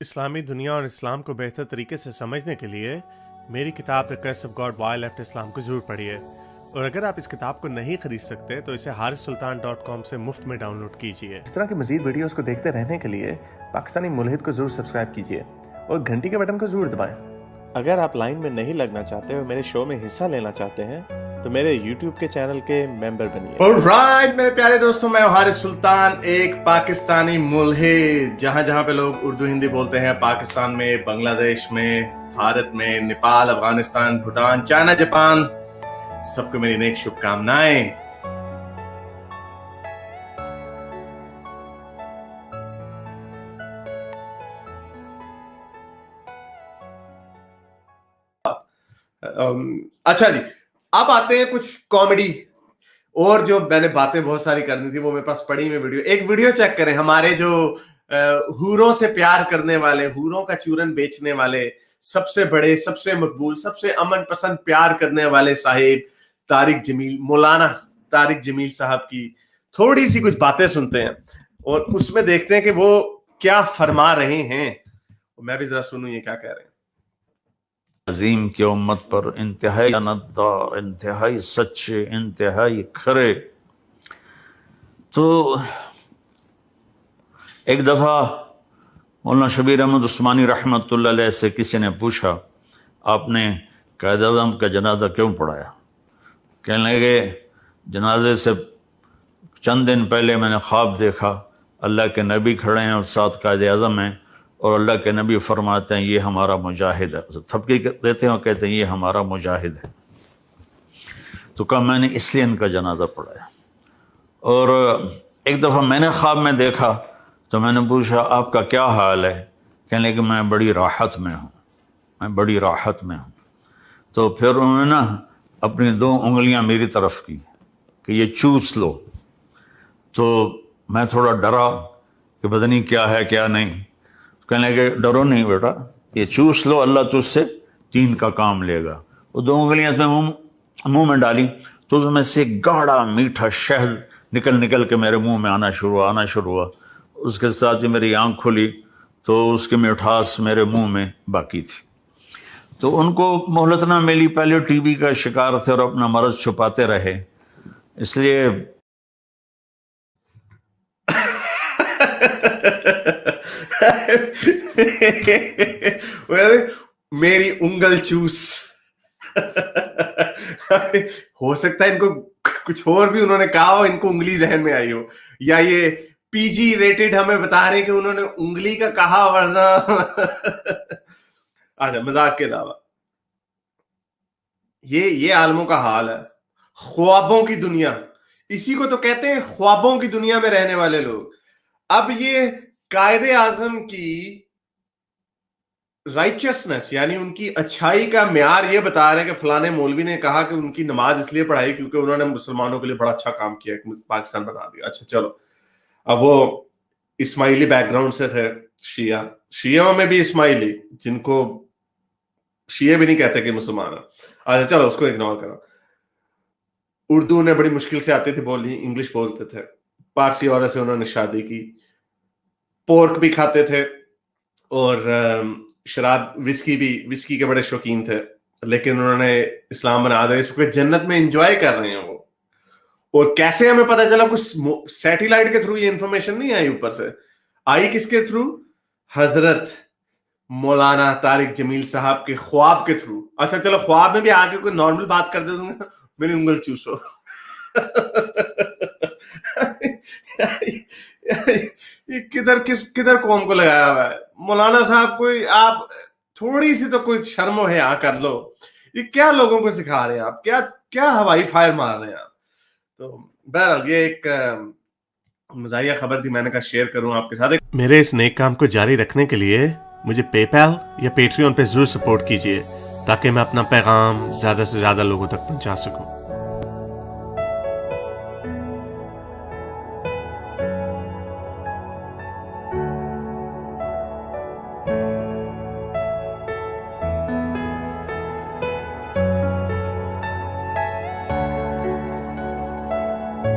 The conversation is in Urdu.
اسلامی دنیا اور اسلام کو بہتر طریقے سے سمجھنے کے لیے میری کتاب The Curse of God Why Left Islam کو ضرور پڑھیے، اور اگر آپ اس کتاب کو نہیں خرید سکتے تو اسے حارثسلطان.com سے مفت میں ڈاؤن لوڈ کیجیے۔ اس طرح کی مزید ویڈیوز کو دیکھتے رہنے کے لیے پاکستانی ملحد کو ضرور سبسکرائب کیجیے اور گھنٹی کے بٹن کو ضرور دبائیں۔ اگر آپ لائن میں نہیں لگنا چاہتے اور میرے شو میں حصہ لینا چاہتے ہیں تو میرے یوٹیوب کے چینل کے ممبر بنیے۔ آلرائٹ میرے پیارے دوستوں، میں حارث سلطان، ایک پاکستانی ملحد، جہاں جہاں پہ لوگ اردو ہندی بولتے ہیں، پاکستان میں، بنگلہ دیش میں، بھارت میں، نیپال، افغانستان، بھوٹان، چائنا، جاپان، سب کو میری نیک شبھ کامنائیں۔ اچھا جی، اب آتے ہیں کچھ کامیڈی، اور جو میں نے باتیں بہت ساری کرنی تھی وہ میرے پاس پڑی میں ویڈیو، ایک ویڈیو چیک کریں، ہمارے جو حوروں سے پیار کرنے والے، حوروں کا چورن بیچنے والے، سب سے بڑے، سب سے مقبول، سب سے امن پسند پیار کرنے والے صاحب طارق جمیل، مولانا طارق جمیل صاحب کی تھوڑی سی کچھ باتیں سنتے ہیں اور اس میں دیکھتے ہیں کہ وہ کیا فرما رہے ہیں۔ میں بھی ذرا سنوں یہ کیا کہہ رہے ہیں۔ عظیم کی امت پر انتہائی لعنتدار، انتہائی سچے، انتہائی کھرے۔ تو ایک دفعہ مولانا شبیر احمد عثمانی رحمۃ اللہ علیہ سے کسی نے پوچھا، آپ نے قائد اعظم کا جنازہ کیوں پڑھایا؟ کہنے لگے، جنازے سے چند دن پہلے میں نے خواب دیکھا، اللہ کے نبی کھڑے ہیں اور ساتھ قائد اعظم ہیں، اور اللہ کے نبی فرماتے ہیں یہ ہمارا مجاہد ہے، تھپکی دیتے ہیں اور کہتے ہیں یہ ہمارا مجاہد ہے۔ تو کہا میں نے اس لیے ان کا جنازہ پڑھایا۔ اور ایک دفعہ میں نے خواب میں دیکھا تو میں نے پوچھا آپ کا کیا حال ہے؟ کہنے کہ میں بڑی راحت میں ہوں، میں بڑی راحت میں ہوں۔ تو پھر انہوں نے نا اپنی 2 انگلیاں میری طرف کی کہ یہ چوس لو۔ تو میں تھوڑا ڈرا کہ پتہ نہیں کیا ہے کیا نہیں۔ کہنے لگے ڈرو نہیں بیٹا، یہ چوس لو، اللہ تجھ سے 3 کا کام لے گا۔ وہ 2 انگلیاں اس میں منہ میں ڈالی تو اس میں سے گاڑھا میٹھا شہد نکل کے میرے منہ میں آنا شروع ہوا۔ اس کے ساتھ ہی میری آنکھ کھلی تو اس کی مٹھاس میرے منہ میں باقی تھی۔ تو ان کو مہلت نہ ملی، پہلے ٹی بی کا شکار تھے اور اپنا مرض چھپاتے رہے، اس لیے میری انگل چوس۔ ہو سکتا ہے ان کو کچھ اور بھی انہوں نے کہا ہو، ان کو انگلی ذہن میں آئی ہو، یا یہ پی جی ریٹڈ ہمیں بتا رہے ہیں کہ انہوں نے انگلی کا کہا، ورنہ اچھا مذاق کے علاوہ یہ عالموں کا حال ہے۔ خوابوں کی دنیا، اسی کو تو کہتے ہیں خوابوں کی دنیا میں رہنے والے لوگ۔ اب یہ قائد اعظم کی رائچسنس، یعنی ان کی اچھائی کا معیار یہ بتا رہے ہیں کہ فلانے مولوی نے کہا کہ ان کی نماز اس لیے پڑھائی کیونکہ انہوں نے مسلمانوں کے لیے بڑا اچھا کام کیا، پاکستان بنا دیا۔ اچھا چلو، اب وہ اسماعیلی بیک گراؤنڈ سے تھے، شیعوں میں بھی اسماعیلی، جن کو شیعہ بھی نہیں کہتے کہ مسلمان ہیں۔ اچھا چلو اس کو اگنور کرو۔ اردو نے بڑی مشکل سے آتی تھی بولنی، انگلش بولتے تھے، پارسی عورت سے انہوں نے شادی کی، پورک بھی کھاتے تھے، اور شراب وسکی کے بڑے شوقین تھے، لیکن انہوں نے اسلام بنا دیا، اس وقت جنت میں انجوائے کر رہے ہیں وہ۔ اور کیسے ہمیں پتہ چلا؟ کچھ سیٹیلائٹ کے تھرو یہ انفارمیشن نہیں آئی، اوپر سے آئی کس کے تھرو؟ حضرت مولانا طارق جمیل صاحب کے خواب کے تھرو۔ اچھا چلو، خواب میں بھی آ کے کوئی نارمل بات کر دے دوں گا، میری انگل چوسو۔ یہ کدھر قوم کو لگایا ہوا ہے؟ مولانا صاحب کوئی آپ تھوڑی سی تو کوئی شرم و حیا کر لو۔ یہ کیا لوگوں کو سکھا رہے ہیں آپ؟ کیا ہوائی فائر مار رہے ہیں آپ؟ تو بہرحال یہ ایک مزاحیہ خبر تھی، میں نے کہا شیئر کروں آپ کے ساتھ۔ میرے اس نیک کام کو جاری رکھنے کے لیے مجھے پے پیل یا پیٹریون پہ ضرور سپورٹ کیجیے تاکہ میں اپنا پیغام زیادہ سے زیادہ لوگوں تک پہنچا سکوں۔